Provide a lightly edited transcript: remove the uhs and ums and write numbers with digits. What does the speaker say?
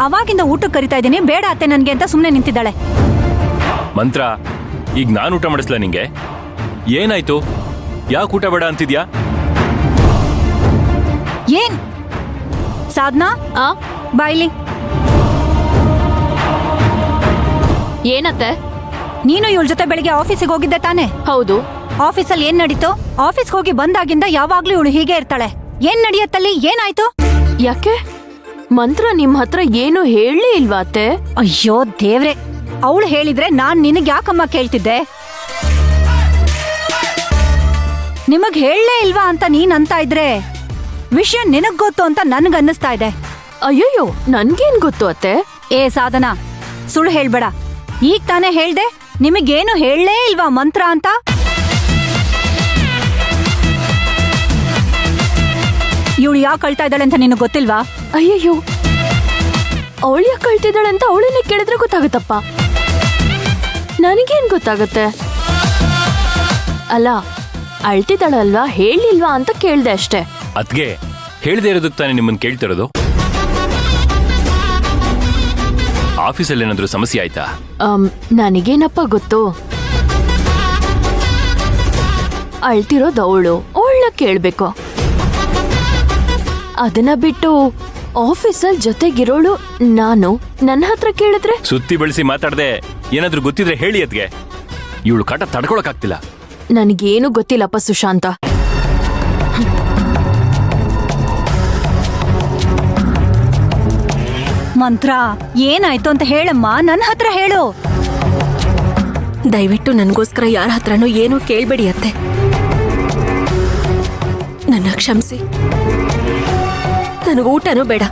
ಅವಾಗಿಂದ ಊಟಕ್ಕೆ ಕರಿತಾ ಇದ್ದೀನಿ, ಬೇಡ ಅತ್ತೆ ನನ್ಗೆ ಅಂತ ಸುಮ್ನೆ ನಿಂತಿದ್ದಾಳೆ. ಮಂತ್ರ, ಈಗ ನಾನು ಊಟ ಮಾಡಿಸ್ಲಾ ನಿಂಗೆ? ಏನಾಯ್ತು? ಯಾಕೆ ಊಟ ಬೇಡ ಅಂತಿದ್ಯಾ? ಏನ್ ಸಾಧನಾ, ಬಾಯ್ಲಿ. ಏನತ್ತೆ? ನೀನು ಇವಳ ಜೊತೆ ಬೆಳಿಗ್ಗೆ ಆಫೀಸಿಗೆ ಹೋಗಿದ್ದೆ ತಾನೆ? ಹೌದು. ಆಫೀಸಲ್ಲಿ ಏನ್ ನಡೀತು? ಆಫೀಸ್ಗೆ ಹೋಗಿ ಬಂದಾಗಿಂದ ಯಾವಾಗ್ಲೂ ಇವಳು ಹೀಗೆ ಇರ್ತಾಳೆ. ಏನ್ ನಡಿಯತ್ತಲ್ಲಿ? ಏನಾಯ್ತು? ಯಾಕೆ ಮಂತ್ರ ನಿಮ್ ಹತ್ರ ಏನು ಹೇಳಲೇ ಇಲ್ವಾ ಅತ್ತೆ? ಅಯ್ಯೋ ದೇವ್ರೆ, ಅವಳು ಹೇಳಿದ್ರೆ ನಾನ್ ನಿನಗ್ ಯಾಕಮ್ಮ ಕೇಳ್ತಿದ್ದೆ? ನಿಮಗ್ ಹೇಳಲೇ ಇಲ್ವಾ ಅಂತ ನೀನ್ ಅಂತ ಇದ್ರೆ ವಿಷಯ ನಿನಗ್ ಗೊತ್ತು ಅಂತ ನನ್ಗ್ ಅನ್ನಿಸ್ತಾ ಇದೆ. ಅಯ್ಯಯ್ಯೋ, ನನ್ಗೇನ್ ಗೊತ್ತು ಅತ್ತೆ? ಏ ಸಾಧನಾ, ಸುಳ್ಳು ಹೇಳ್ಬೇಡ. ಈಗ ತಾನೇ ಹೇಳ್ದೆ ನಿಮಗೇನು ಹೇಳಲೇ ಇಲ್ವಾ ಮಂತ್ರ ಅಂತ. ಇವಳು ಯಾಕೆ ಕಳ್ತಾ ಇದ್ದಾಳೆ ಅಂತ ನಿನಗೆ ಗೊತ್ತಿಲ್ವಾ? ಅಯ್ಯಯ್ಯೋ, ಅವಳು ಯಾಕೆ ಕಳ್ತಿದ್ದಾಳೆ ಅಂತ ಅವಳನ್ನೇ ಕೇಳಿದ್ರೆ ಗೊತ್ತಾಗುತ್ತಪ್ಪ. ನನಗೇನ್ ಗೊತ್ತಾಗತ್ತೆ? ಅಲ್ಲ, ಅಳ್ತಿದ್ದಾಳಲ್ವಾ, ಹೇಳಿಲ್ವಾ ಅಂತ ಕೇಳ್ದೆ ಅಷ್ಟೇ. ಅದ್ಗೆ ಹೇಳ್ದೆ ಇರೋದಕ್ಕೆ ತಾನೇ ನಿಮ್ಮನ್ನ ಕೇಳ್ತಿರೋದು. ಆಫೀಸಲ್ಲಿ ಏನಾದ್ರೂ ಸಮಸ್ಯೆ ಆಯ್ತಾ? ನನಗೇನಪ್ಪ ಗೊತ್ತು. ಅಳ್ತಿರೋದು ಅವಳನ್ನ ಕೇಳ್ಬೇಕು. ಅದನ್ನ ಬಿಟ್ಟು ಆಫೀಸಲ್ಲಿ ಜೊತೆಗಿರೋಳು ನಾನು ನನ್ನ ಹತ್ರ ಕೇಳಿದ್ರೆ? ಸುತ್ತಿ ಬಳಸಿ ಮಾತಾಡ್ದೆ ಏನಾದ್ರೂ ಗೊತ್ತಿದ್ರೆ ಹೇಳಿ. ಅದ್ಗೆ ಇವಳು ಕಾಟ ತಡ್ಕೊಳಕ್ಕಾಗ್ತಿಲ್ಲ. ನನಗೇನು ಗೊತ್ತಿಲ್ಲಪ್ಪ ಸುಶಾಂತ. ಮಂತ್ರ, ಏನಾಯ್ತು ಅಂತ ಹೇಳಮ್ಮ, ನನ್ನ ಹತ್ರ ಹೇಳು. ದಯವಿಟ್ಟು ನನಗೋಸ್ಕರ ಯಾರ ಹತ್ರನೂ ಏನೂ ಕೇಳ್ಬೇಡಿ ಅತ್ತೆ. ನನ್ನ ಕ್ಷಮಿಸಿ. ನನಗೆ ಊಟನೂ ಬೇಡ.